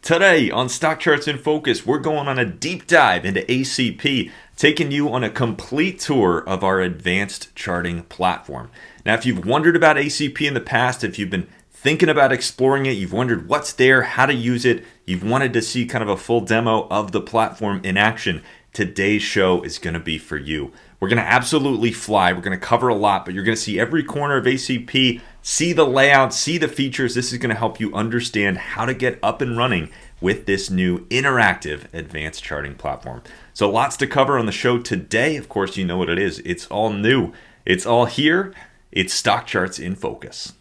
Today on Stock Charts in Focus, we're going on a deep dive into ACP, taking you on a complete tour of our advanced charting platform. Now, if you've wondered about ACP in the past, if you've been thinking about exploring it, you've wondered what's there, how to use it, you've wanted to see kind of a full demo of the platform in action, today's show is going to be for you. We're going to absolutely fly. We're going to cover a lot, but you're going to see every corner of ACP, see the layout, see the features. This is going to help you understand how to get up and running with this new interactive advanced charting platform. So lots to cover on the show today. Of course, you know what it is. It's all new. It's all here. It's Stock Charts in Focus.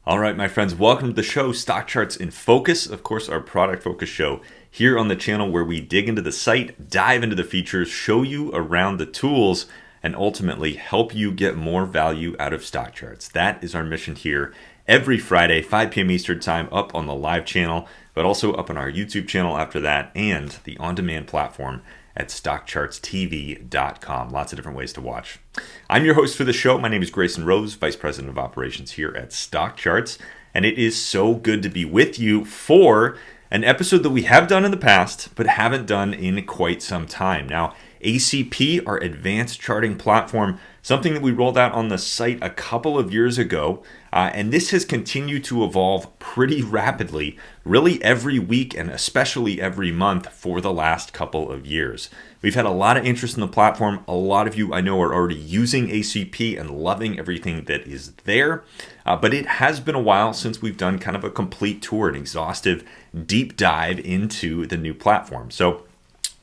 All right, my friends, welcome to the show, Stock Charts in Focus. Of course, our product focus show here on the channel where we dig into the site, dive into the features, show you around the tools, and ultimately help you get more value out of stock charts. That is our mission here every Friday, 5 p.m. Eastern Time, up on the live channel, but also up on our YouTube channel after that, and the on-demand platform at StockChartsTV.com. Lots of different ways to watch. I'm your host for the show. My name is Grayson Roze, Vice President of Operations here at Stock Charts, and it is so good to be with you for an episode that we have done in the past, but haven't done in quite some time. Now, ACP, our advanced charting platform, something that we rolled out on the site a couple of years ago, and this has continued to evolve pretty rapidly, really every week and especially every month for the last couple of years. We've had a lot of interest in the platform. A lot of you I know are already using ACP and loving everything that is there, but it has been a while since we've done kind of a complete tour, an exhaustive deep dive into the new platform. So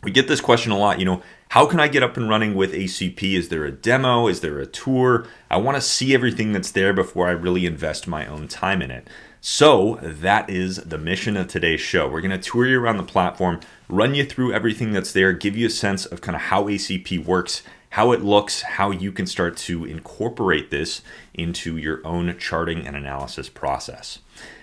we get this question a lot, how can I get up and running with ACP? Is there a demo? Is there a tour? I want to see everything that's there before I really invest my own time in it. So that is the mission of today's show. We're going to tour you around the platform, run you through everything that's there, give you a sense of kind of how ACP works, how it looks, how you can start to incorporate this into your own charting and analysis process.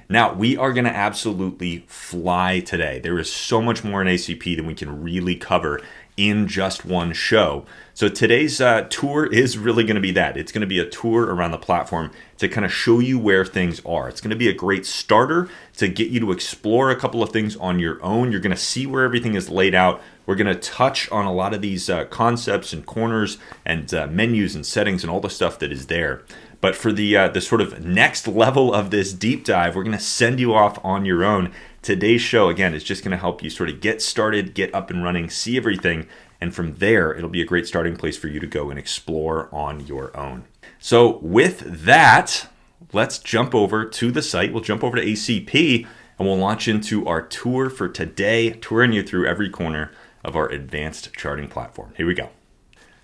Now, we are going to absolutely fly today. There is so much more in ACP than we can really cover in just one show. So today's tour is really going to be that. It's going to be a tour around the platform to kind of show you where things are. It's going to be a great starter to get you to explore a couple of things on your own. You're going to see where everything is laid out. We're going to touch on a lot of these concepts and corners and menus and settings and all the stuff that is there. But for the sort of next level of this deep dive, we're going to send you off on your own. Today's show, again, is just going to help you sort of get started, get up and running, see everything. And from there, it'll be a great starting place for you to go and explore on your own. So with that, let's jump over to the site. We'll jump over to ACP and we'll launch into our tour for today, touring you through every corner of our advanced charting platform. Here we go.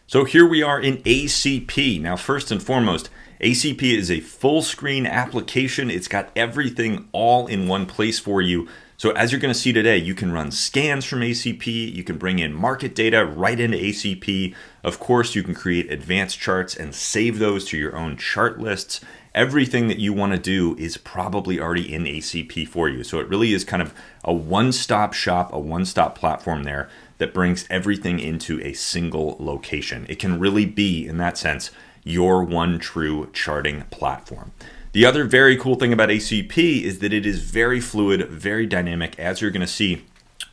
So here we are in ACP. Now, first and foremost, ACP is a full screen application. It's got everything all in one place for you. So as you're going to see today, you can run scans from ACP. You can bring in market data right into ACP. Of course, you can create advanced charts and save those to your own chart lists. Everything that you want to do is probably already in ACP for you. So it really is kind of a one-stop shop, a one-stop platform there that brings everything into a single location. It can really be, in that sense, your one true charting platform. The other very cool thing about ACP is that it is very fluid, very dynamic. As you're going to see,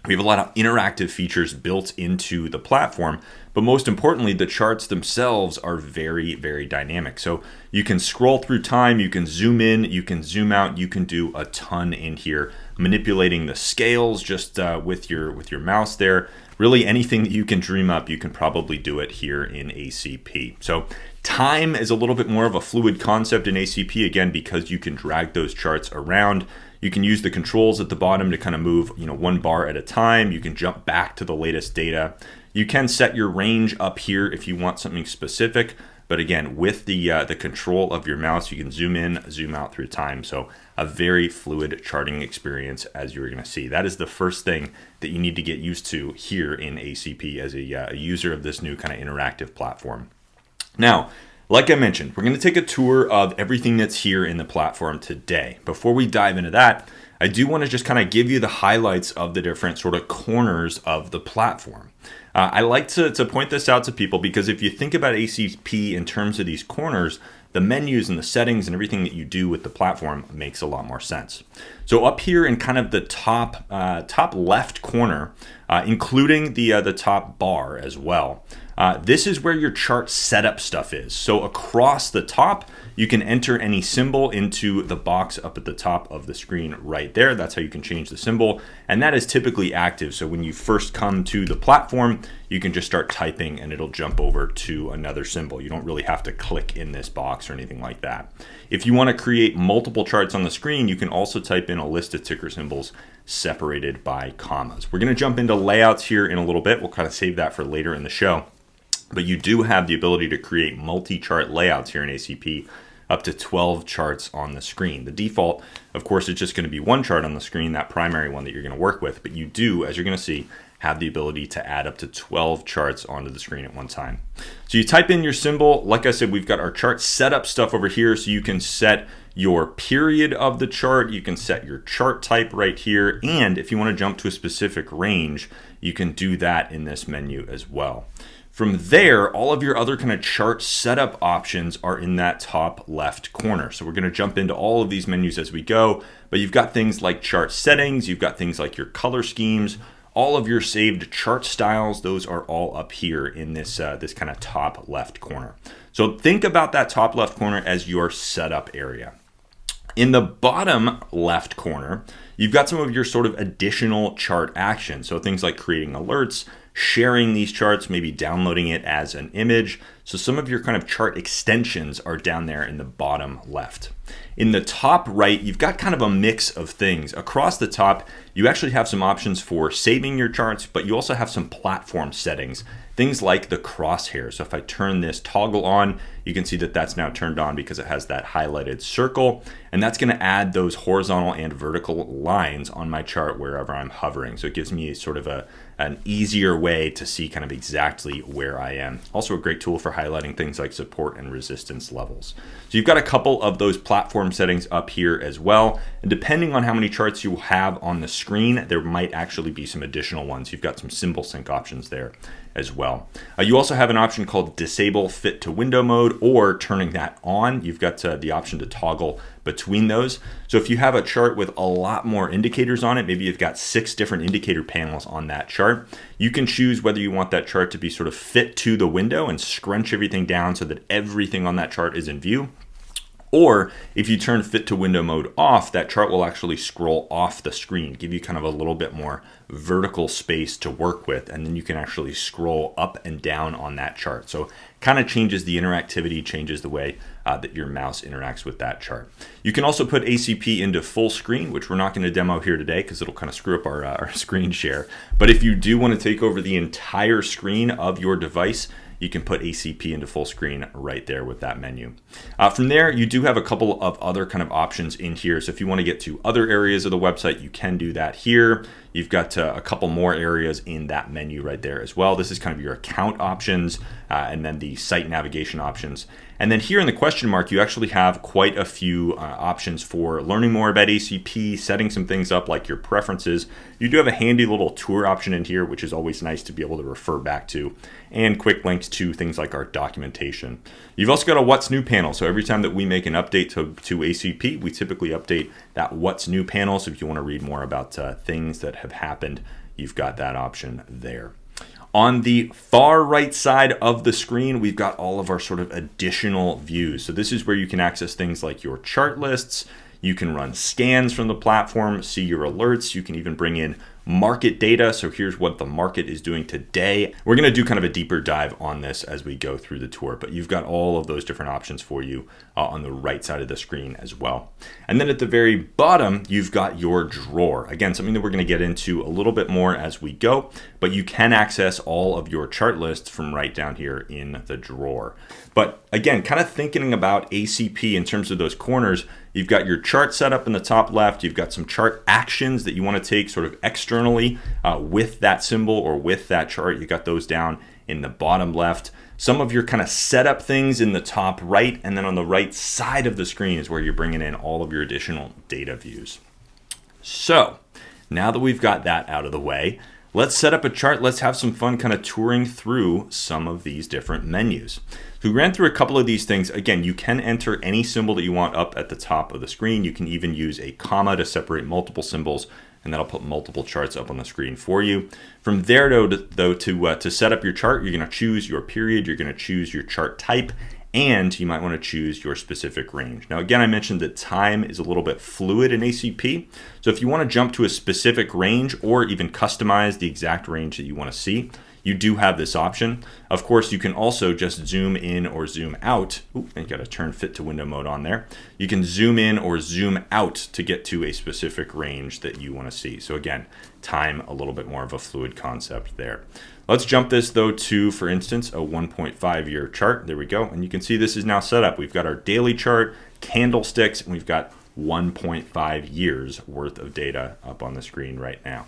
we have a lot of interactive features built into the platform, but most importantly, the charts themselves are very, very dynamic. So you can scroll through time, you can zoom in, you can zoom out, you can do a ton in here, manipulating the scales just with your mouse there. Really anything that you can dream up, you can probably do it here in ACP. So time is a little bit more of a fluid concept in ACP, again, because you can drag those charts around. You can use the controls at the bottom to kind of move, one bar at a time. You can jump back to the latest data. You can set your range up here if you want something specific. But again, with the control of your mouse, you can zoom in, zoom out through time. So a very fluid charting experience, as you're going to see. That is the first thing that you need to get used to here in ACP as a user of this new kind of interactive platform. Now, Like I mentioned, we're going to take a tour of everything that's here in the platform today. Before we dive into that, I do want to just kind of give you the highlights of the different sort of corners of the platform. I like to point this out to people because if you think about ACP in terms of these corners, the menus and the settings and everything that you do with the platform makes a lot more sense. So up here in kind of the top left corner, including the top bar as well, this is where your chart setup stuff is. So across the top, you can enter any symbol into the box up at the top of the screen right there. That's how you can change the symbol. And that is typically active. So when you first come to the platform, you can just start typing and it'll jump over to another symbol. You don't really have to click in this box or anything like that. If you want to create multiple charts on the screen, you can also type in a list of ticker symbols separated by commas. We're going to jump into layouts here in a little bit. We'll kind of save that for later in the show. But you do have the ability to create multi-chart layouts here in ACP, up to 12 charts on the screen. The default, of course, is just going to be one chart on the screen, that primary one that you're going to work with. But you do, as you're going to see, have the ability to add up to 12 charts onto the screen at one time. So you type in your symbol. Like I said, we've got our chart setup stuff over here, so you can set your period of the chart, you can set your chart type right here, and if you want to jump to a specific range, you can do that in this menu as well. From there, all of your other kind of chart setup options are in that top left corner. So we're going to jump into all of these menus as we go, but you've got things like chart settings, you've got things like your color schemes, all of your saved chart styles, those are all up here in this kind of top left corner. So think about that top left corner as your setup area. In the bottom left corner, you've got some of your sort of additional chart actions. So things like creating alerts, sharing these charts, maybe downloading it as an image. So some of your kind of chart extensions are down there in the bottom left. In the top right, you've got kind of a mix of things. Across the top, you actually have some options for saving your charts, but you also have some platform settings, things like the crosshair. So if I turn this toggle on, you can see that that's now turned on because it has that highlighted circle, and that's going to add those horizontal and vertical lines on my chart wherever I'm hovering. So it gives me sort of an easier way to see kind of exactly where I am. Also a great tool for highlighting things like support and resistance levels. So you've got a couple of those platform settings up here as well. And depending on how many charts you have on the screen, there might actually be some additional ones. You've got some symbol sync options there as well. You also have an option called disable fit to window mode, or turning that on. You've got the option to toggle between those. So if you have a chart with a lot more indicators on it, maybe you've got 6 different indicator panels on that chart, you can choose whether you want that chart to be sort of fit to the window and scrunch everything down so that everything on that chart is in view. Or if you turn fit to window mode off, that chart will actually scroll off the screen, give you kind of a little bit more vertical space to work with, and then you can actually scroll up and down on that chart. So kind of changes the interactivity, changes the way that your mouse interacts with that chart. You can also put ACP into full screen, which we're not going to demo here today because it'll kind of screw up our screen share. But if you do want to take over the entire screen of your device, you can put ACP into full screen right there with that menu. From there, you do have a couple of other kind of options in here. So if you want to get to other areas of the website, you can do that here. You've got a couple more areas in that menu right there as well. This is kind of your account options and then the site navigation options. And then here in the question mark, you actually have quite a few options for learning more about ACP, setting some things up like your preferences. You do have a handy little tour option in here, which is always nice to be able to refer back to, and quick links to things like our documentation. You've also got a What's New panel. So every time that we make an update to ACP, we typically update that What's New panel. So if you want to read more about things that have happened, you've got that option there. On the far right side of the screen, we've got all of our sort of additional views. So this is where you can access things like your chart lists. You can run scans from the platform, see your alerts. You can even bring in market data. So here's what the market is doing today. We're going to do kind of a deeper dive on this as we go through the tour, but you've got all of those different options for you on the right side of the screen as well. And then at the very bottom, you've got your drawer. Again, something that we're going to get into a little bit more as we go, but you can access all of your chart lists from right down here in the drawer. But again, kind of thinking about ACP in terms of those corners, you've got your chart setup in the top left. You've got some chart actions that you want to take sort of externally with that symbol or with that chart. You got those down in the bottom left. Some of your kind of setup things in the top right, and then on the right side of the screen is where you're bringing in all of your additional data views. So now that we've got that out of the way, let's set up a chart. Let's have some fun kind of touring through some of these different menus. So we ran through a couple of these things. Again, you can enter any symbol that you want up at the top of the screen. You can even use a comma to separate multiple symbols, and that'll put multiple charts up on the screen for you. From there, though, to set up your chart, you're going to choose your period, you're going to choose your chart type, and you might want to choose your specific range. Now, again, I mentioned that time is a little bit fluid in ACP. So if you want to jump to a specific range or even customize the exact range that you want to see, you do have this option. Of course, you can also just zoom in or zoom out. Ooh, you got to turn fit to window mode on there. You can zoom in or zoom out to get to a specific range that you want to see. So again, time, a little bit more of a fluid concept there. Let's jump this though to, for instance, a 1.5 year chart. There we go. And you can see this is now set up. We've got our daily chart, candlesticks, and we've got 1.5 years worth of data up on the screen right now.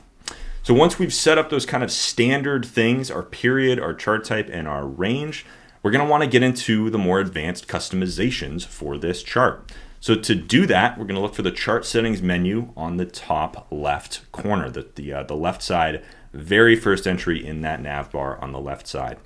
So once we've set up those kind of standard things, our period, our chart type, and our range, we're going to want to get into the more advanced customizations for this chart. So to do that, we're going to look for the chart settings menu on the top left corner, the left side, very first entry in that nav bar on the left side.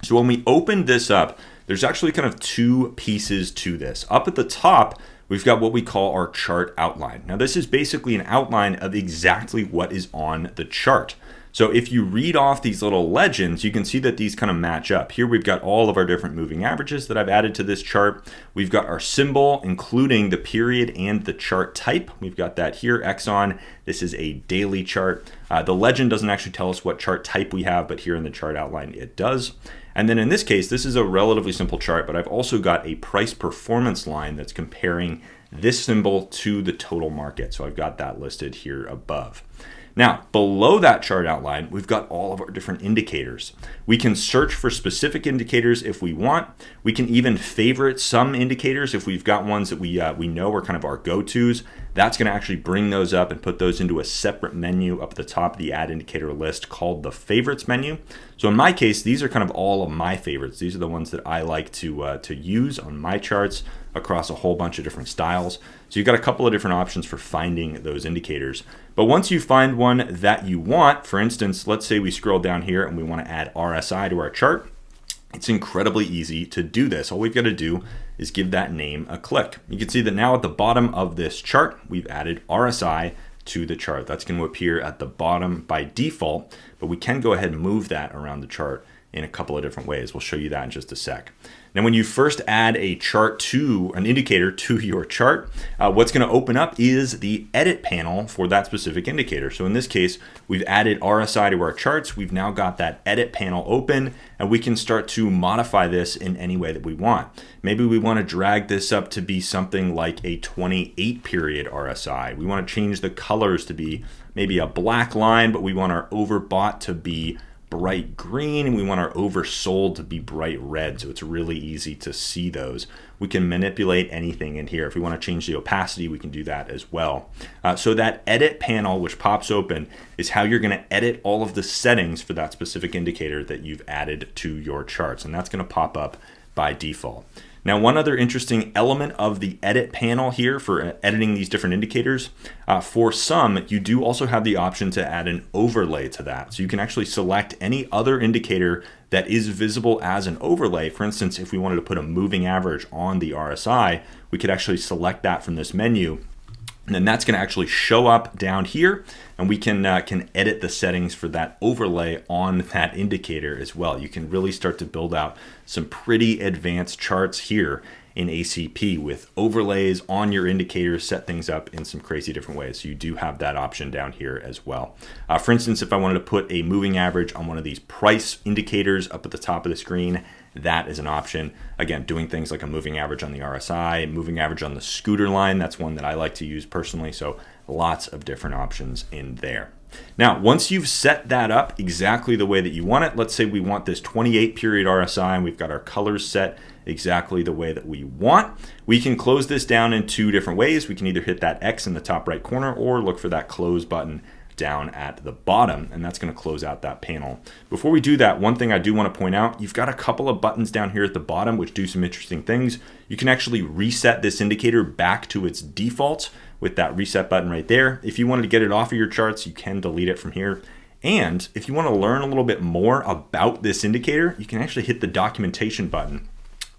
So when we open this up, there's actually kind of two pieces to this. Up at the top, we've got what we call our chart outline. Now this is basically an outline of exactly what is on the chart. So if you read off these little legends, you can see that these kind of match up. Here we've got all of our different moving averages that I've added to this chart. We've got our symbol, including the period and the chart type. We've got that here, X on. This is a daily chart. The legend doesn't actually tell us what chart type we have, but here in the chart outline it does. And then in this case, this is a relatively simple chart, but I've also got a price performance line that's comparing this symbol to the total market. So I've got that listed here above. Now, below that chart outline, we've got all of our different indicators. We can search for specific indicators if we want. We can even favorite some indicators if we've got ones that we know are kind of our go-tos. That's going to actually bring those up and put those into a separate menu up at the top of the add indicator list called the favorites menu. So in my case, these are kind of all of my favorites. These are the ones that I like to use on my charts across a whole bunch of different styles. So you've got a couple of different options for finding those indicators. But once you find one that you want, for instance, let's say we scroll down here and we want to add RSI to our chart. It's incredibly easy to do this. All we've got to do is give that name a click. You can see that now at the bottom of this chart, we've added RSI to the chart. That's going to appear at the bottom by default, but we can go ahead and move that around the chart in a couple of different ways. We'll show you that in just a sec. Now, when you first add a chart to an indicator to your chart, what's going to open up is the edit panel for that specific indicator. So in this case, we've added RSI to our charts. We've now got that edit panel open, and we can start to modify this in any way that we want. Maybe we want to drag this up to be something like a 28 period RSI. We want to change the colors to be maybe a black line, but we want our overbought to be bright green, and we want our oversold to be bright red, so it's really easy to see those. We can manipulate anything in here. If we want to change the opacity, we can do that as well. So that edit panel, which pops open, is how you're going to edit all of the settings for that specific indicator that you've added to your charts, and that's going to pop up by default. Now, one other interesting element of the edit panel here for editing these different indicators, for some, you do also have the option to add an overlay to that. So you can actually select any other indicator that is visible as an overlay. For instance, if we wanted to put a moving average on the RSI, we could actually select that from this menu. And then that's going to actually show up down here, and we can edit the settings for that overlay on that indicator as well. You can really start to build out some pretty advanced charts here in ACP with overlays on your indicators, set things up in some crazy different ways. So you do have that option down here as well. For instance, if I wanted to put a moving average on one of these price indicators up at the top of the screen, that is an option. Again, doing things like a moving average on the RSI, moving average on the scooter line, that's one that I like to use personally. So lots of different options in there. Now, once you've set that up exactly the way that you want it, let's say we want this 28 period RSI and we've got our colors set exactly the way that we want. We can close this down in two different ways. We can either hit that X in the top right corner or look for that close button down at the bottom, and that's going to close out that panel. Before we do that, one thing I do want to point out, you've got a couple of buttons down here at the bottom which do some interesting things. You can actually reset this indicator back to its default with that reset button right there. If you wanted to get it off of your charts, you can delete it from here. And if you want to learn a little bit more about this indicator, you can actually hit the documentation button.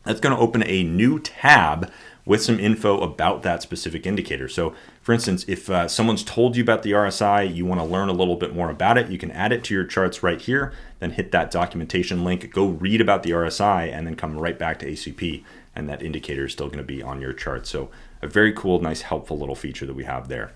That's going to open a new tab with some info about that specific indicator. So for instance, if someone's told you about the RSI, you want to learn a little bit more about it, you can add it to your charts right here, then hit that documentation link, go read about the RSI, and then come right back to ACP, and that indicator is still going to be on your chart. So a very cool, nice, helpful little feature that we have there.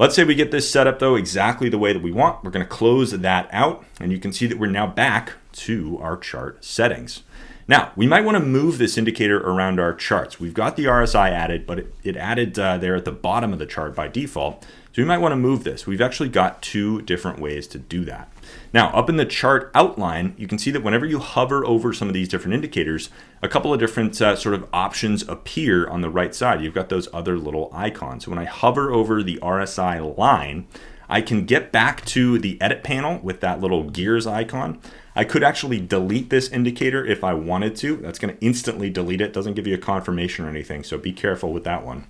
Let's say we get this set up though exactly the way that we want. We're going to close that out, and you can see that we're now back to our chart settings. Now, we might want to move this indicator around our charts. We've got the RSI added, but it added there at the bottom of the chart by default. So we might want to move this. We've actually got two different ways to do that. Now, up in the chart outline, you can see that whenever you hover over some of these different indicators, a couple of different sort of options appear on the right side. You've got those other little icons. So when I hover over the RSI line, I can get back to the edit panel with that little gears icon. I could actually delete this indicator if I wanted to. That's going to instantly delete it. Doesn't give you a confirmation or anything, so be careful with that one.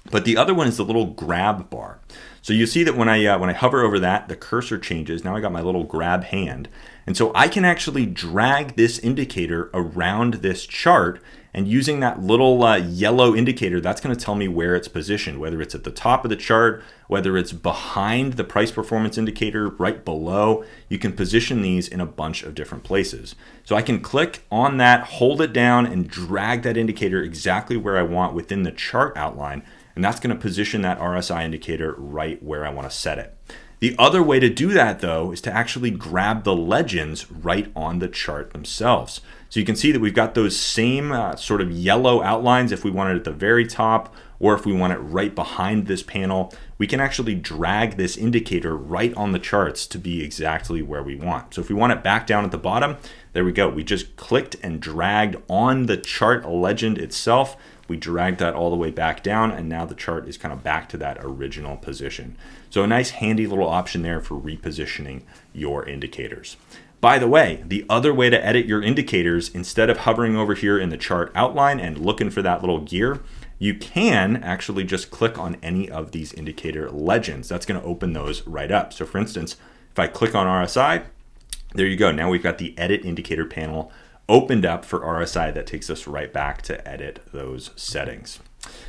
But the other one is the little grab bar. So you see that when I hover over that, the cursor changes. Now I got my little grab hand. And so I can actually drag this indicator around this chart, and using that little yellow indicator, that's going to tell me where it's positioned, whether it's at the top of the chart, whether it's behind the price performance indicator, right below. You can position these in a bunch of different places. So I can click on that, hold it down, and drag that indicator exactly where I want within the chart outline. And that's going to position that RSI indicator right where I want to set it. The other way to do that though is to actually grab the legends right on the chart themselves. So you can see that we've got those same sort of yellow outlines if we want it at the very top, or if we want it right behind this panel. We can actually drag this indicator right on the charts to be exactly where we want. So if we want it back down at the bottom, there we go. We just clicked and dragged on the chart legend itself. We dragged that all the way back down, and now the chart is kind of back to that original position. So a nice handy little option there for repositioning your indicators. By the way, the other way to edit your indicators, instead of hovering over here in the chart outline and looking for that little gear, you can actually just click on any of these indicator legends. That's going to open those right up. So for instance, if I click on RSI, there you go. Now we've got the edit indicator panel opened up for RSI. That takes us right back to edit those settings.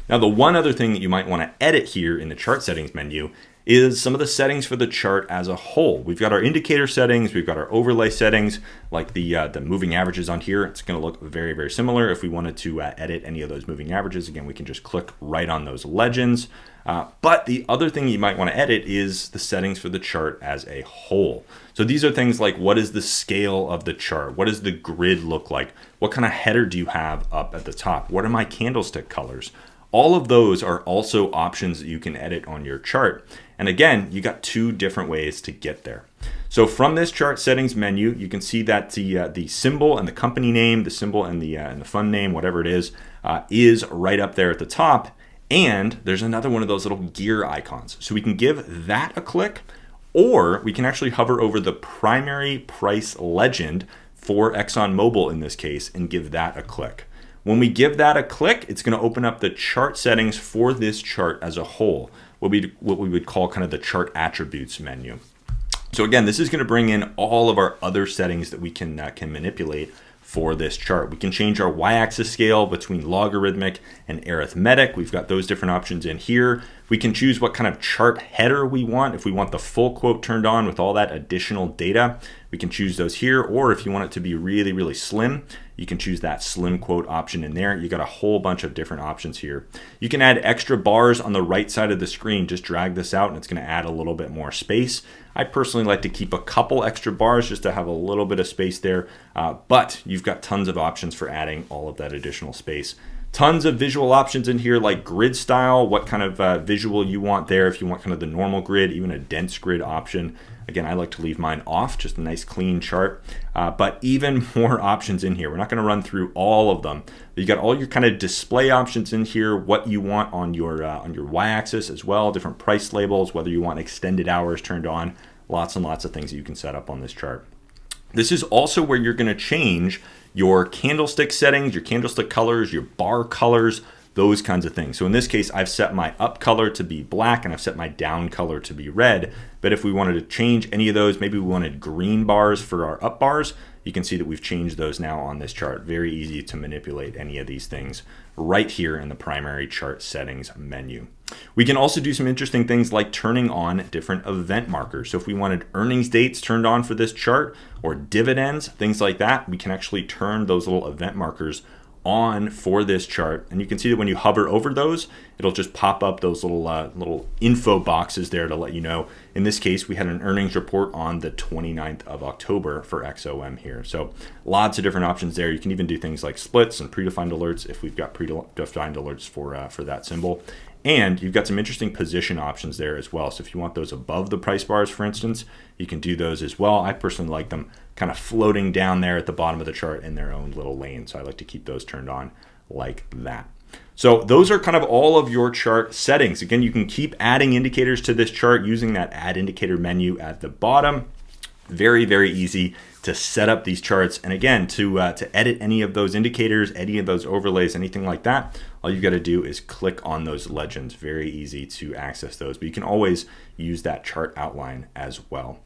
Now, the one other thing that you might want to edit here in the chart settings menu is some of the settings for the chart as a whole. We've got our indicator settings, we've got our overlay settings, like the moving averages on here. It's going to look very, very similar. If we wanted to edit any of those moving averages, again, we can just click right on those legends. But the other thing you might want to edit is the settings for the chart as a whole. So these are things like, what is the scale of the chart? What does the grid look like? What kind of header do you have up at the top? What are my candlestick colors? All of those are also options that you can edit on your chart. And again, you got two different ways to get there. So from this chart settings menu, you can see that the symbol and the company name, the symbol and the fund name, whatever it is right up there at the top. And there's another one of those little gear icons. So we can give that a click, or we can actually hover over the primary price legend for ExxonMobil in this case and give that a click. When we give that a click, it's going to open up the chart settings for this chart as a whole, what we would call kind of the chart attributes menu. So again, this is going to bring in all of our other settings that we can manipulate for this chart. We can change our y-axis scale between logarithmic and arithmetic. We've got those different options in here. We can choose what kind of chart header we want. If we want the full quote turned on with all that additional data, we can choose those here. Or if you want it to be really, really slim, you can choose that slim quote option in there. You got a whole bunch of different options here. You can add extra bars on the right side of the screen. Just drag this out and it's going to add a little bit more space. I personally like to keep a couple extra bars just to have a little bit of space there, but you've got tons of options for adding all of that additional space. Tons of visual options in here, like grid style, what kind of visual you want there. If you want kind of the normal grid, even a dense grid option. Again, I like to leave mine off, just a nice clean chart, but even more options in here. We're not going to run through all of them. But you got all your kind of display options in here, what you want on your y-axis as well, different price labels, whether you want extended hours turned on, lots and lots of things that you can set up on this chart. This is also where you're going to change your candlestick settings, your candlestick colors, your bar colors, those kinds of things. So in this case, I've set my up color to be black and I've set my down color to be red. But if we wanted to change any of those, maybe we wanted green bars for our up bars, you can see that we've changed those now on this chart. Very easy to manipulate any of these things right here in the primary chart settings menu. We can also do some interesting things like turning on different event markers. So if we wanted earnings dates turned on for this chart or dividends, things like that, we can actually turn those little event markers on for this chart. And you can see that when you hover over those, it'll just pop up those little info boxes there to let you know. In this case, we had an earnings report on the 29th of October for XOM here. So lots of different options there. You can even do things like splits and predefined alerts if we've got predefined alerts for that symbol. And you've got some interesting position options there as well. So if you want those above the price bars, for instance, you can do those as well. I personally like them kind of floating down there at the bottom of the chart in their own little lane. So I like to keep those turned on like that. So those are kind of all of your chart settings. Again, you can keep adding indicators to this chart using that add indicator menu at the bottom. Very, very easy to set up these charts. And again, to edit any of those indicators, any of those overlays, anything like that, all you got to do is click on those legends. Very easy to access those, but you can always use that chart outline as well.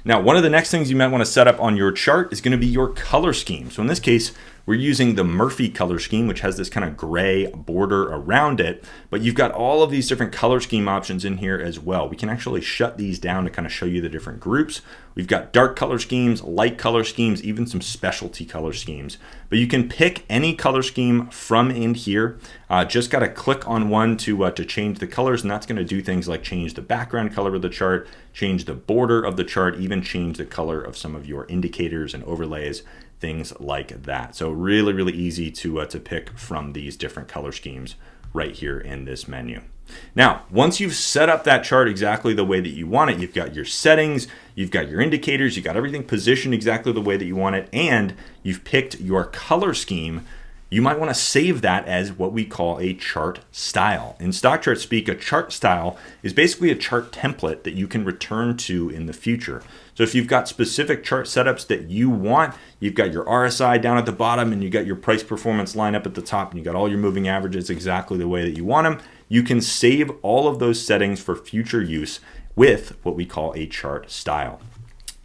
Now, one of the next things you might want to set up on your chart is going to be your color scheme. So in this case, we're using the Murphy color scheme, which has this kind of gray border around it, but you've got all of these different color scheme options in here as well. We can actually shut these down to kind of show you the different groups. We've got dark color schemes, light color schemes, even some specialty color schemes, but you can pick any color scheme from in here. Just got to click on one to change the colors, and that's going to do things like change the background color of the chart, change the border of the chart, even change the color of some of your indicators and overlays, things like that. So really, really easy to pick from these different color schemes right here in this menu. Now, once you've set up that chart exactly the way that you want it, you've got your settings, you've got your indicators, you've got everything positioned exactly the way that you want it, and you've picked your color scheme, you might want to save that as what we call a chart style. In StockCharts speak, a chart style is basically a chart template that you can return to in the future. So if you've got specific chart setups that you want, you've got your RSI down at the bottom and you got your price performance line up at the top and you got all your moving averages exactly the way that you want them, you can save all of those settings for future use with what we call a chart style.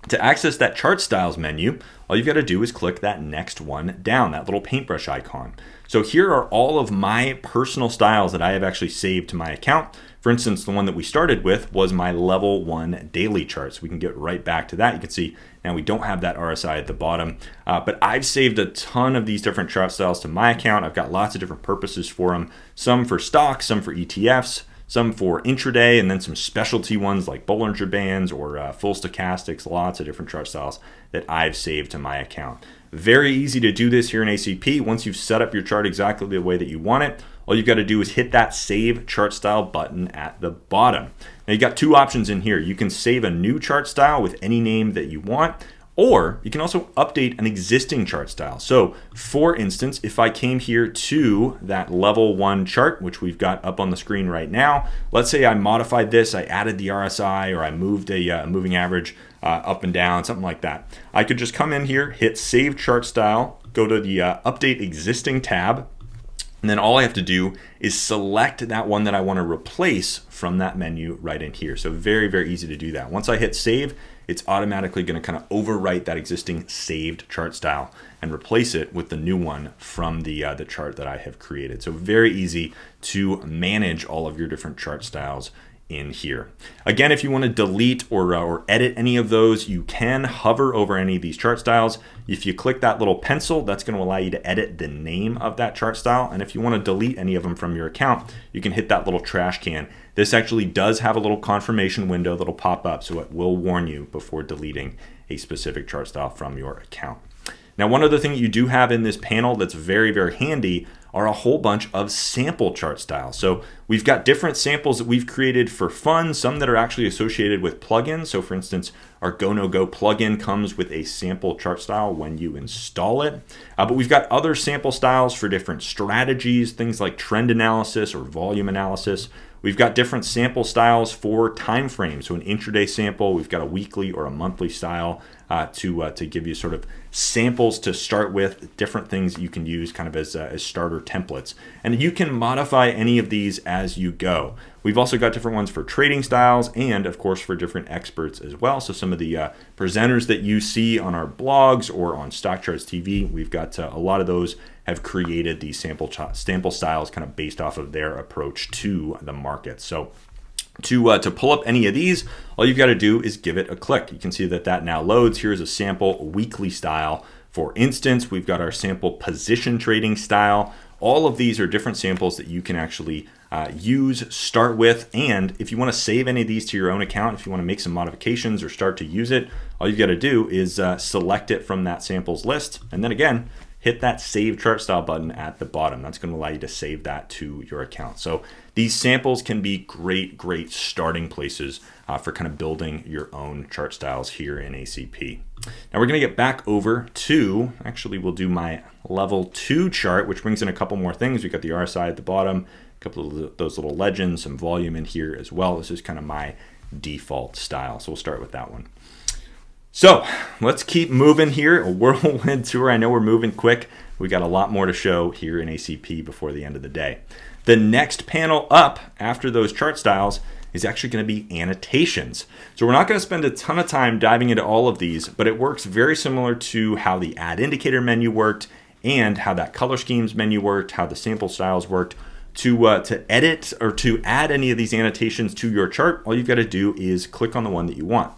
To access that chart styles menu, all you've got to do is click that next one down, that little paintbrush icon. So here are all of my personal styles that I have actually saved to my account. For instance, the one that we started with was my level 1 daily chart. So we can get right back to that. You can see now we don't have that RSI at the bottom, but I've saved a ton of these different chart styles to my account. I've got lots of different purposes for them, some for stocks, some for ETFs, some for intraday, and then some specialty ones like Bollinger Bands or full stochastics, lots of different chart styles that I've saved to my account. Very easy to do this here in ACP. Once you've set up your chart exactly the way that you want it, all you've got to do is hit that Save Chart Style button at the bottom. Now you got two options in here. You can save a new chart style with any name that you want, or you can also update an existing chart style. So for instance, if I came here to that level 1 chart, which we've got up on the screen right now, let's say I modified this, I added the RSI, or I moved a moving average up and down, something like that. I could just come in here, hit Save Chart Style, go to the Update Existing tab, and then all I have to do is select that one that I want to replace from that menu right in here. So very, very easy to do that. Once I hit save, it's automatically going to kind of overwrite that existing saved chart style and replace it with the new one from the chart that I have created. So very easy to manage all of your different chart styles in here. Again, if you want to delete or edit any of those, you can hover over any of these chart styles. If you click that little pencil, that's going to allow you to edit the name of that chart style. And if you want to delete any of them from your account, you can hit that little trash can. This actually does have a little confirmation window that'll pop up, so it will warn you before deleting a specific chart style from your account. Now, one other thing you do have in this panel that's very, very handy are a whole bunch of sample chart styles. So we've got different samples that we've created for fun, some that are actually associated with plugins. So for instance, Our Go No Go plugin comes with a sample chart style when you install it. But we've got other sample styles for different strategies, things like trend analysis or volume analysis. We've got different sample styles for time frames. So an intraday sample, we've got a weekly or a monthly style to give you sort of samples to start with, different things you can use kind of as starter templates. And you can modify any of these as you go. We've also got different ones for trading styles and, of course, for different experts as well. So some of the presenters that you see on our blogs or on StockCharts TV, we've got a lot of those have created these sample styles kind of based off of their approach to the market. So to pull up any of these, all you've got to do is give it a click. You can see that now loads. Here's a sample weekly style. For instance, we've got our sample position trading style. All of these are different samples that you can actually use, start with, and if you want to save any of these to your own account, if you want to make some modifications or start to use it, all you've got to do is select it from that samples list, and then again, hit that Save Chart Style button at the bottom. That's going to allow you to save that to your account. So these samples can be great starting places for kind of building your own chart styles here in ACP. Now we're going to get back over to, actually we'll do my level 2 chart, which brings in a couple more things. We've got the RSI at the bottom, a couple of those little legends, some volume in here as well. This is kind of my default style. So we'll start with that one. So let's keep moving here. A whirlwind tour. I know we're moving quick. We got a lot more to show here in ACP before the end of the day. The next panel up after those chart styles is actually going to be annotations. So we're not going to spend a ton of time diving into all of these, but it works very similar to how the add indicator menu worked and how that color schemes menu worked, how the sample styles worked. To edit or to add any of these annotations to your chart, all you've got to do is click on the one that you want.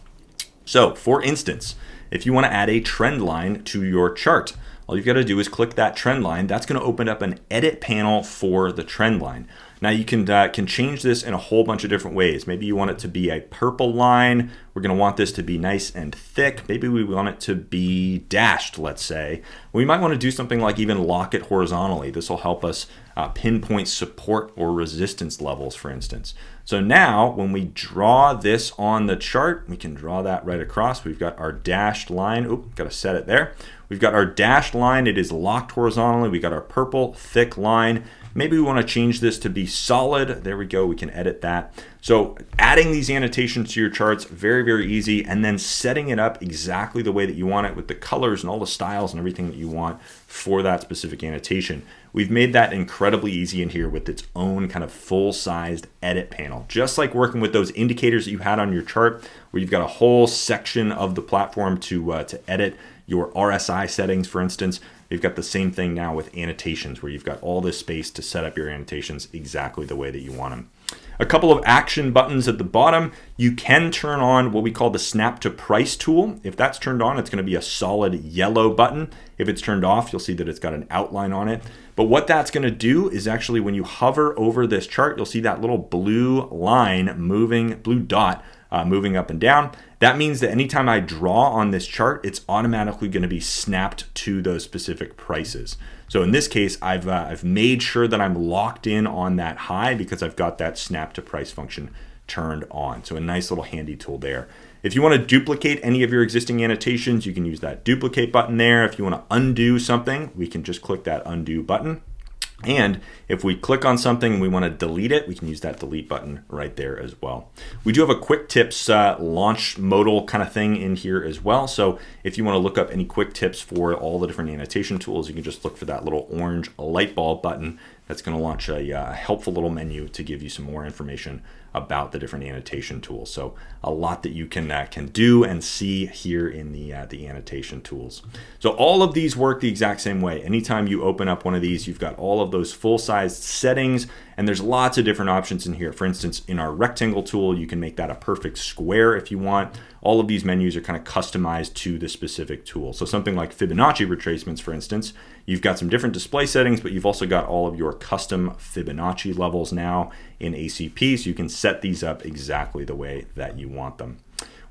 So for instance, if you want to add a trend line to your chart, all you've got to do is click that trend line. That's going to open up an edit panel for the trend line. Now you can change this in a whole bunch of different ways. Maybe you want it to be a purple line. We're going to want this to be nice and thick. Maybe we want it to be dashed, let's say. We might want to do something like even lock it horizontally. This will help us pinpoint support or resistance levels, for instance. So now when we draw this on the chart, we can draw that right across. We've got our dashed line. Oop, got to set it there. We've got our dashed line. It is locked horizontally. We got our purple thick line. Maybe we want to change this to be solid. There we go. We can edit that. So adding these annotations to your charts, very easy, and then setting it up exactly the way that you want it with the colors and all the styles and everything that you want for that specific annotation. We've made that incredibly easy in here with its own kind of full-sized edit panel. Just like working with those indicators that you had on your chart, where you've got a whole section of the platform to edit your RSI settings, for instance. You've got the same thing now with annotations, where you've got all this space to set up your annotations exactly the way that you want them. A couple of action buttons at the bottom. You can turn on what we call the snap to price tool. If that's turned on, it's going to be a solid yellow button. If it's turned off, you'll see that it's got an outline on it. But what that's going to do is actually when you hover over this chart, you'll see that little blue line moving, blue dot moving up and down. That means that anytime I draw on this chart, it's automatically going to be snapped to those specific prices. So in this case, I've made sure that I'm locked in on that high because I've got that snap to price function turned on. So a nice little handy tool there. If you want to duplicate any of your existing annotations, you can use that duplicate button there. If you want to undo something, we can just click that undo button. And if we click on something and we want to delete it, we can use that delete button right there as well. We do have a quick tips launch modal kind of thing in here as well. So if you want to look up any quick tips for all the different annotation tools, you can just look for that little orange light bulb button. That's going to launch a helpful little menu to give you some more information about the different annotation tools. So a lot that you can do and see here in the annotation tools. So all of these work the exact same way. Anytime you open up one of these, you've got all of those full-sized settings, and there's lots of different options in here. For instance, in our rectangle tool, you can make that a perfect square if you want. All of these menus are kind of customized to the specific tool. So something like Fibonacci retracements, for instance, you've got some different display settings, but you've also got all of your custom Fibonacci levels now in ACP, so you can set these up exactly the way that you want them.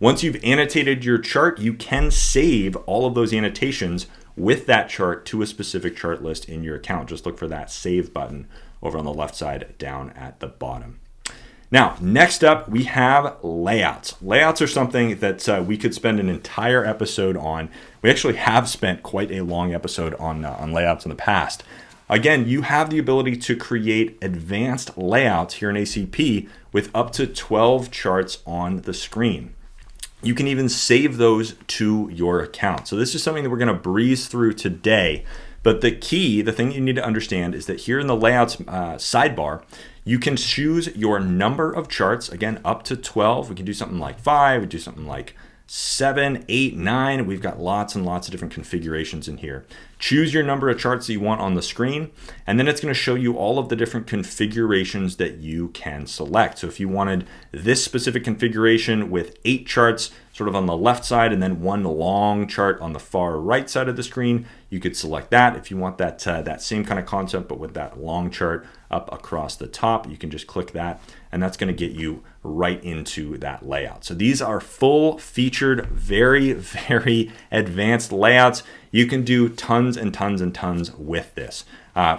Once you've annotated your chart, you can save all of those annotations with that chart to a specific chart list in your account. Just look for that save button over on the left side down at the bottom. Now, next up, we have layouts. Layouts are something that we could spend an entire episode on. We actually have spent quite a long episode on layouts in the past. Again, you have the ability to create advanced layouts here in ACP with up to 12 charts on the screen. You can even save those to your account. So this is something that we're going to breeze through today. But the thing you need to understand is that here in the layouts sidebar, you can choose your number of charts, again, up to 12. We can do something like 5, we do something like 7, 8, 9. We've got lots and lots of different configurations in here. Choose your number of charts that you want on the screen, and then it's going to show you all of the different configurations that you can select. So if you wanted this specific configuration with 8 charts sort of on the left side and then one long chart on the far right side of the screen, you could select that. If you want that same kind of concept but with that long chart up across the top, you can just click that, and that's going to get you right into that layout. So these are full featured, very, very advanced layouts. You can do tons and tons and tons with this.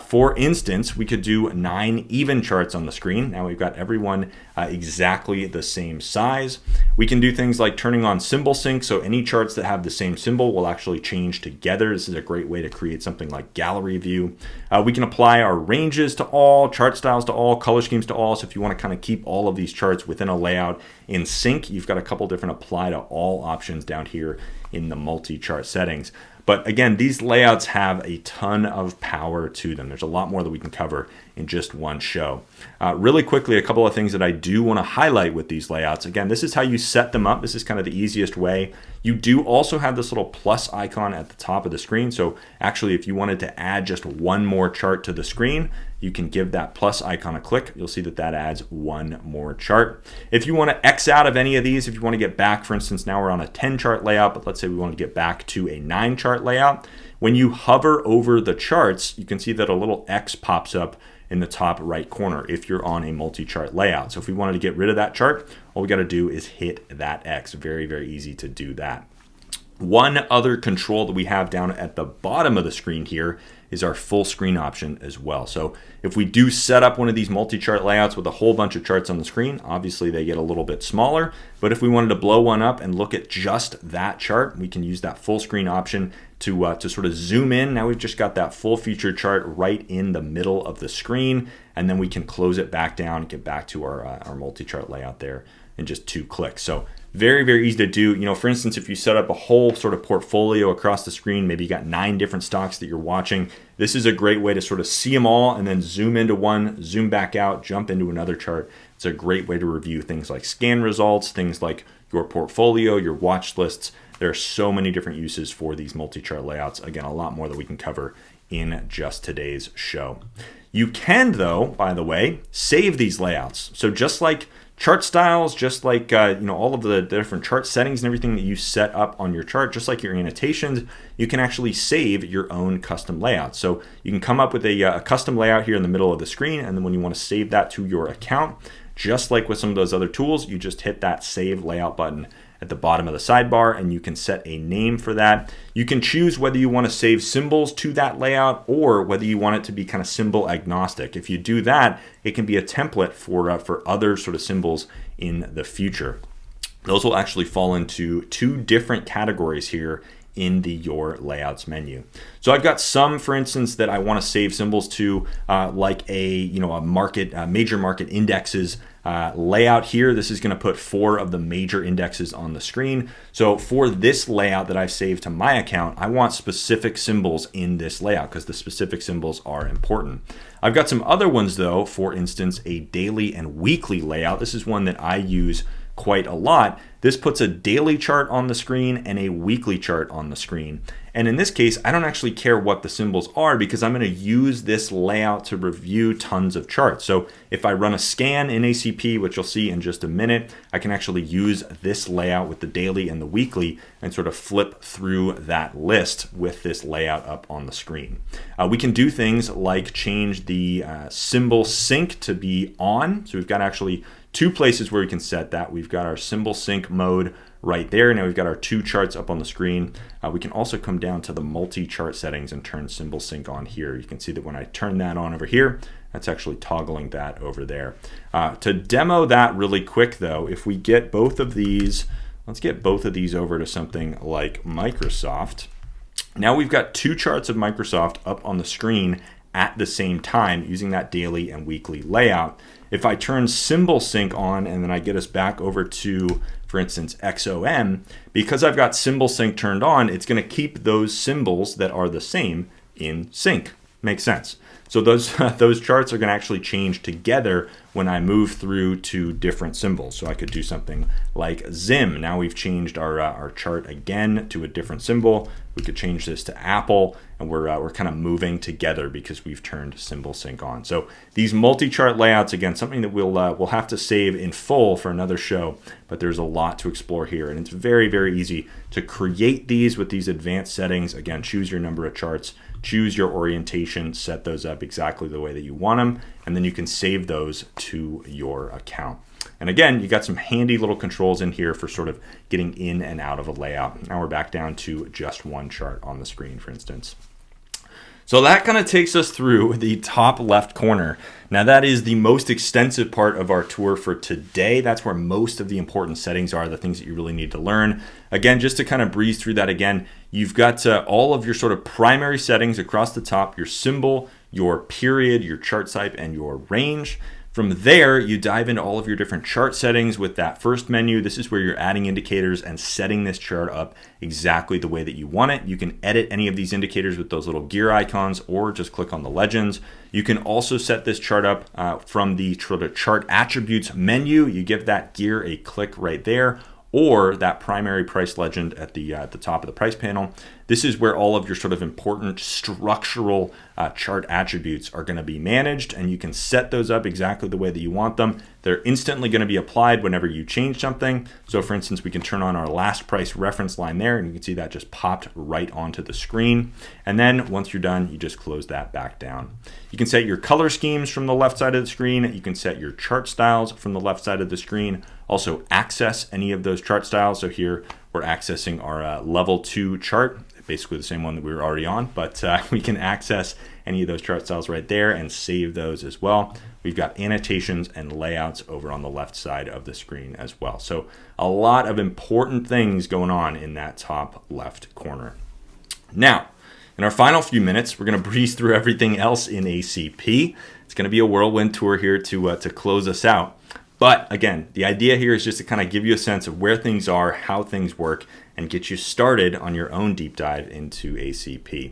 For instance, we could do 9 even charts on the screen. Now we've got everyone exactly the same size. We can do things like turning on symbol sync, so any charts that have the same symbol will actually change together. This is a great way to create something like gallery view. We can apply our ranges to all, chart styles to all, color schemes to all. So if you want to kind of keep all of these charts within a layout in sync, you've got a couple different apply to all options down here in the multi-chart settings. But again, these layouts have a ton of power to them. There's a lot more that we can cover in just one show. Really quickly, a couple of things that I do want to highlight with these layouts. Again, this is how you set them up. This is kind of the easiest way. You do also have this little plus icon at the top of the screen. So actually, if you wanted to add just one more chart to the screen, you can give that plus icon a click. You'll see that that adds one more chart. If you want to X out of any of these, if you want to get back, for instance, now we're on a 10 chart layout, but let's say we want to get back to a 9 chart layout. When you hover over the charts, you can see that a little X pops up in the top right corner if you're on a multi-chart layout. So if we wanted to get rid of that chart, all we got to do is hit that X. Very, very easy to do that. One other control that we have down at the bottom of the screen here is our full screen option as well. So if we do set up one of these multi-chart layouts with a whole bunch of charts on the screen, obviously they get a little bit smaller, but if we wanted to blow one up and look at just that chart, we can use that full screen option to sort of zoom in. Now we've just got that full featured chart right in the middle of the screen, and then we can close it back down and get back to our multi-chart layout there in just 2 clicks. So very, very easy to do. You know, for instance, if you set up a whole sort of portfolio across the screen, maybe you got 9 different stocks that you're watching, this is a great way to sort of see them all and then zoom into one, zoom back out, jump into another chart. It's a great way to review things like scan results, things like your portfolio, your watch lists. There are so many different uses for these multi-chart layouts. Again, a lot more that we can cover in just today's show. You can, though, by the way, save these layouts. So just like ChartStyles, just like all of the different chart settings and everything that you set up on your chart, just like your annotations, you can actually save your own custom layout. So you can come up with a custom layout here in the middle of the screen, and then when you want to save that to your account, just like with some of those other tools, you just hit that Save Layout button at the bottom of the sidebar, and you can set a name for that. You can choose whether you want to save symbols to that layout or whether you want it to be kind of symbol agnostic. If you do that, it can be a template for other sort of symbols in the future. Those will actually fall into 2 different categories here in the Your Layouts menu. So I've got some, for instance, that I want to save symbols to, like a major market indexes layout here. This is going to put 4 of the major indexes on the screen. So for this layout that I've saved to my account, I want specific symbols in this layout because the specific symbols are important. I've got some other ones though, for instance, a daily and weekly layout. This is one that I use quite a lot. This puts a daily chart on the screen and a weekly chart on the screen. And in this case, I don't actually care what the symbols are because I'm going to use this layout to review tons of charts. So if I run a scan in ACP, which you'll see in just a minute, I can actually use this layout with the daily and the weekly and sort of flip through that list with this layout up on the screen. We can do things like change the symbol sync to be on. So we've got actually 2 places where we can set that. We've got our symbol sync mode right there. Now we've got our 2 charts up on the screen. We can also come down to the multi-chart settings and turn symbol sync on here. You can see that when I turn that on over here, That's actually toggling that over there. To demo that really quick though, if we get both of these, let's get both of these over to something like Microsoft. Now we've got two charts of Microsoft up on the screen at the same time using that daily and weekly layout. If I turn symbol sync on and then I get us back over to, for instance, XOM, because I've got symbol sync turned on, it's going to keep those symbols that are the same in sync. Makes sense. So those charts are going to actually change together when I move through to different symbols. So I could do something like Zim. Now we've changed our chart again to a different symbol. We could change this to Apple, and we're kind of moving together because we've turned symbol sync on. So these multi-chart layouts, again, something that we'll have to save in full for another show, but there's a lot to explore here, and it's very, very easy to create these with these advanced settings. Again, choose your number of charts, choose your orientation, set those up exactly the way that you want them, and then you can save those to your account. And again, you got some handy little controls in here for sort of getting in and out of a layout. Now we're back down to just one chart on the screen, for instance. So that kind of takes us through the top left corner. Now that is the most extensive part of our tour for today. That's where most of the important settings are, the things that you really need to learn. Again, just to kind of breeze through that again, you've got all of your sort of primary settings across the top, your symbol, your period, your chart type, and your range. From there, you dive into all of your different chart settings with that first menu. This is where you're adding indicators and setting this chart up exactly the way that you want it. You can edit any of these indicators with those little gear icons or just click on the legends. You can also set this chart up from the chart attributes menu. You give that gear a click right there, or that primary price legend at the top of the price panel. This is where all of your sort of important structural chart attributes are going to be managed, and you can set those up exactly the way that you want them. They're instantly going to be applied whenever you change something. So for instance, we can turn on our last price reference line there, and you can see that just popped right onto the screen. And then once you're done, you just close that back down. You can set your color schemes from the left side of the screen. You can set your chart styles from the left side of the screen. Also access any of those chart styles. So here we're accessing our level 2 chart, basically the same one that we were already on, but we can access any of those chart styles right there and save those as well. We've got annotations and layouts over on the left side of the screen as well. So a lot of important things going on in that top left corner. Now, in our final few minutes, we're going to breeze through everything else in ACP. It's going to be a whirlwind tour here to close us out. But again, the idea here is just to kind of give you a sense of where things are, how things work, and get you started on your own deep dive into ACP.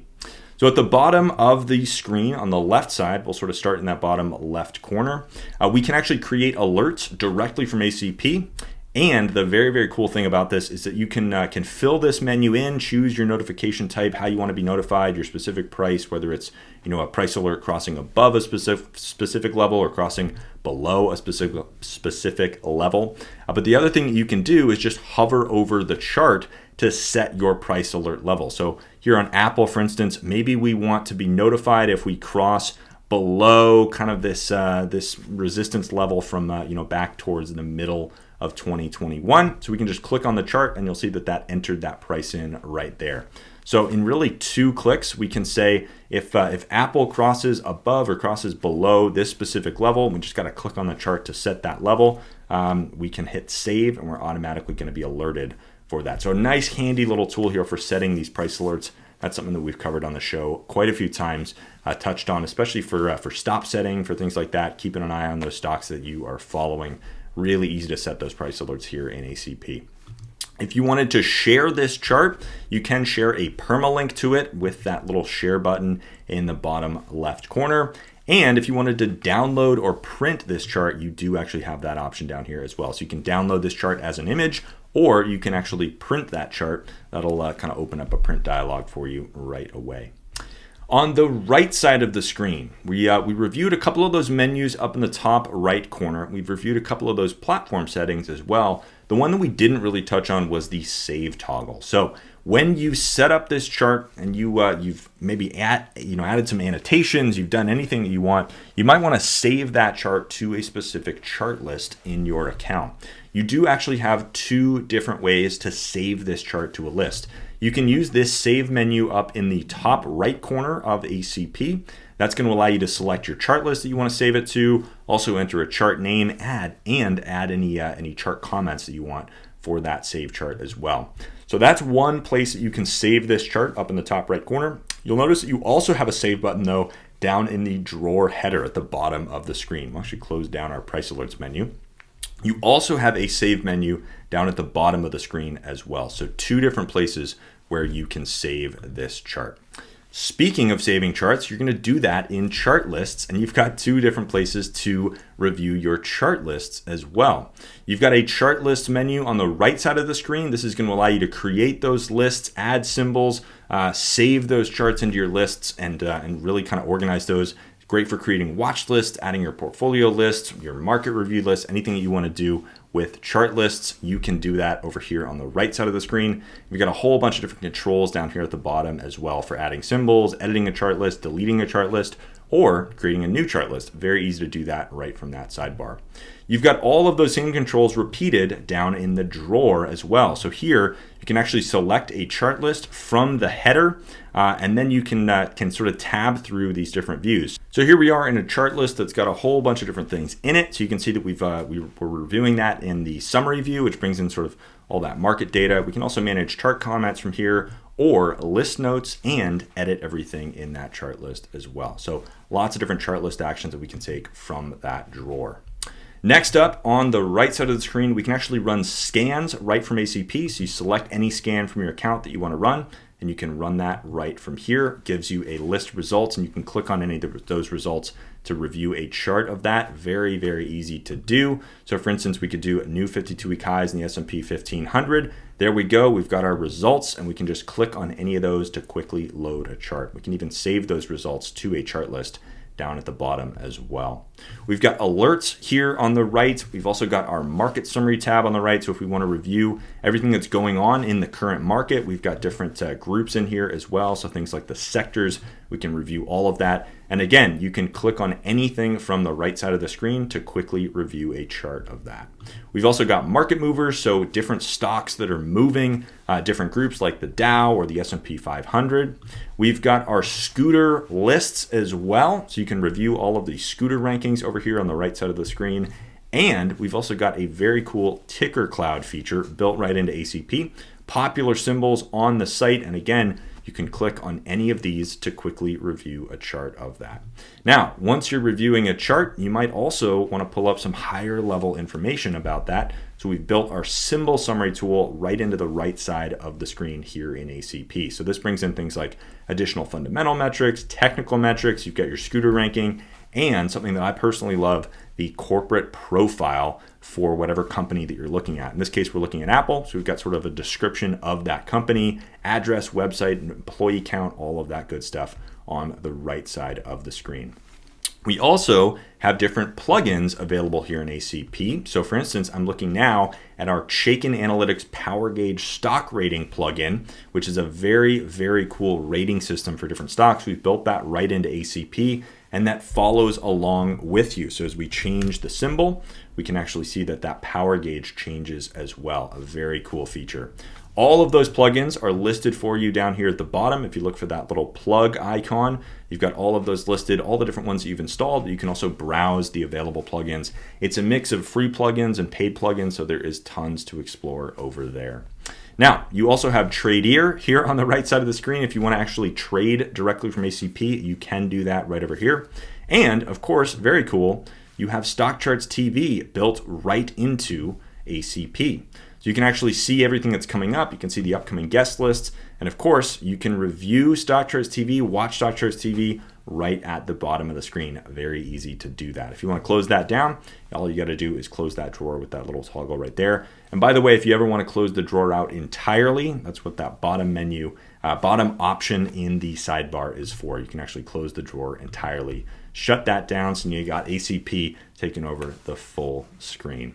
So at the bottom of the screen on the left side, we'll sort of start in that bottom left corner. We can actually create alerts directly from ACP. And the very, very cool thing about this is that you can fill this menu in, choose your notification type, how you want to be notified, your specific price, whether it's a price alert crossing above a specific level or crossing below a specific level. But the other thing that you can do is just hover over the chart to set your price alert level. So here on Apple, for instance, maybe we want to be notified if we cross below kind of this resistance level from back towards the middle of 2021. So we can just click on the chart and you'll see that entered that price in right there. So in really 2 clicks, we can say if Apple crosses above or crosses below this specific level, we just got to click on the chart to set that level. We can hit save and we're automatically going to be alerted for that. So a nice handy little tool here for setting these price alerts. That's something that we've covered on the show quite a few times, touched on, especially for stop setting, for things like that, keeping an eye on those stocks that you are following. Really easy to set those price alerts here in ACP. If you wanted to share this chart, you can share a permalink to it with that little share button in the bottom left corner. And if you wanted to download or print this chart, you do actually have that option down here as well. So you can download this chart as an image, or you can actually print that chart. That'll kind of open up a print dialog for you right away. On the right side of the screen, we reviewed a couple of those menus up in the top right corner. We've reviewed a couple of those platform settings as well. The one that we didn't really touch on was the save toggle. So when you set up this chart and you've maybe added some annotations, you've done anything that you want, you might want to save that chart to a specific chart list in your account. You do actually have 2 different ways to save this chart to a list. You can use this save menu up in the top right corner of ACP. That's going to allow you to select your chart list that you want to save it to, also enter a chart name, add any chart comments that you want for that save chart as well. So that's one place that you can save this chart up in the top right corner. You'll notice that you also have a save button though down in the drawer header at the bottom of the screen. We'll actually close down our price alerts menu. You also have a save menu down at the bottom of the screen as well. So two different places where you can save this chart. Speaking of saving charts, you're going to do that in ChartLists, and you've got two different places to review your chart lists as well. You've got a chart list menu on the right side of the screen. This is going to allow you to create those lists, add symbols, save those charts into your lists, and really kind of organize those. It's great for creating watch lists, adding your portfolio list, your market review list, anything that you want to do with chart lists, you can do that over here on the right side of the screen. We've got a whole bunch of different controls down here at the bottom as well for adding symbols, editing a chart list, deleting a chart list, or creating a new chart list. Very easy to do that right from that sidebar. You've got all of those same controls repeated down in the drawer as well. So here you can actually select a chart list from the header, and then you can sort of tab through these different views. So here we are in a chart list that's got a whole bunch of different things in it. So you can see that we're reviewing that in the summary view, which brings in sort of all that market data. We can also manage chart comments from here, or list notes, and edit everything in that chart list as well. So lots of different chart list actions that we can take from that drawer. Next up, on the right side of the screen, we can actually run scans right from ACP. So you select any scan from your account that you want to run, and you can run that right from here. It gives you a list of results, and you can click on any of those results to review a chart of that. Very, very easy to do. So for instance, we could do new 52-week highs in the S&P 1500. There we go. We've got our results, and we can just click on any of those to quickly load a chart. We can even save those results to a chart list down at the bottom as well. We've got alerts here on the right. We've also got our market summary tab on the right. So if we want to review everything that's going on in the current market, we've got different groups in here as well. So things like the sectors, we can review all of that. And again, you can click on anything from the right side of the screen to quickly review a chart of that. We've also got market movers, so different stocks that are moving, different groups like the Dow or the S&P 500. We've got our scooter lists as well, so you can review all of the scooter rankings over here on the right side of the screen. And we've also got a very cool ticker cloud feature built right into ACP. Popular symbols on the site, and again, you can click on any of these to quickly review a chart of that. Now, once you're reviewing a chart, you might also want to pull up some higher level information about that. So we've built our symbol summary tool right into the right side of the screen here in ACP. So this brings in things like additional fundamental metrics, technical metrics, you've got your scooter ranking, and something that I personally love, the corporate profile for whatever company that you're looking at. In this case, we're looking at Apple. So we've got sort of a description of that company, address, website, employee count, all of that good stuff on the right side of the screen. We also have different plugins available here in ACP. So for instance, I'm looking now at our Chaikin Analytics Power Gauge stock rating plugin, which is a very, very cool rating system for different stocks. We've built that right into ACP, and that follows along with you. So as we change the symbol, we can actually see that that power gauge changes as well. A very cool feature. All of those plugins are listed for you down here at the bottom. If you look for that little plug icon, you've got all of those listed, all the different ones that you've installed. You can also browse the available plugins. It's a mix of free plugins and paid plugins, so there is tons to explore over there. Now, you also have Tradier here on the right side of the screen. If you want to actually trade directly from ACP, you can do that right over here. And of course, very cool, you have StockCharts TV built right into ACP. So you can actually see everything that's coming up. You can see the upcoming guest lists. And of course, you can review StockCharts TV, watch StockCharts TV right at the bottom of the screen. Very easy to do that. If you want to close that down, all you got to do is close that drawer with that little toggle right there. And by the way, if you ever want to close the drawer out entirely, that's what that bottom menu, bottom option in the sidebar is for. You can actually close the drawer entirely, shut that down, so you got ACP taking over the full screen.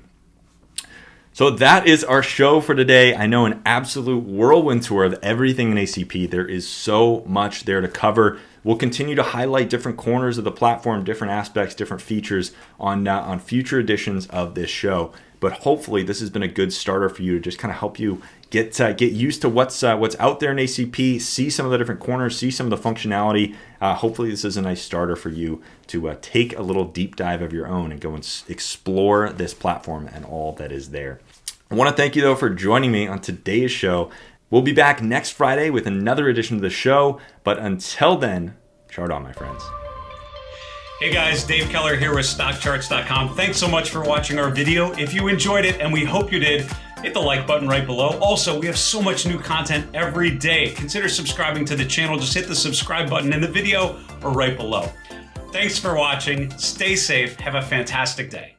So that is our show for today. I know an absolute whirlwind tour of everything in ACP. There is so much there to cover. We'll continue to highlight different corners of the platform, different aspects, different features on future editions of this show. but hopefully this has been a good starter for you to just kind of help you get used to what's out there in ACP, see some of the different corners, see some of the functionality. Hopefully this is a nice starter for you to take a little deep dive of your own and go and explore this platform and all that is there. I want to thank you though for joining me on today's show. We'll be back next Friday with another edition of the show, but until then, chart on, my friends. Hey guys, Dave Keller here with StockCharts.com. Thanks so much for watching our video. If you enjoyed it, and we hope you did, hit the like button right below. Also, we have so much new content every day. Consider subscribing to the channel. Just hit the subscribe button in the video or right below. Thanks for watching. Stay safe. Have a fantastic day.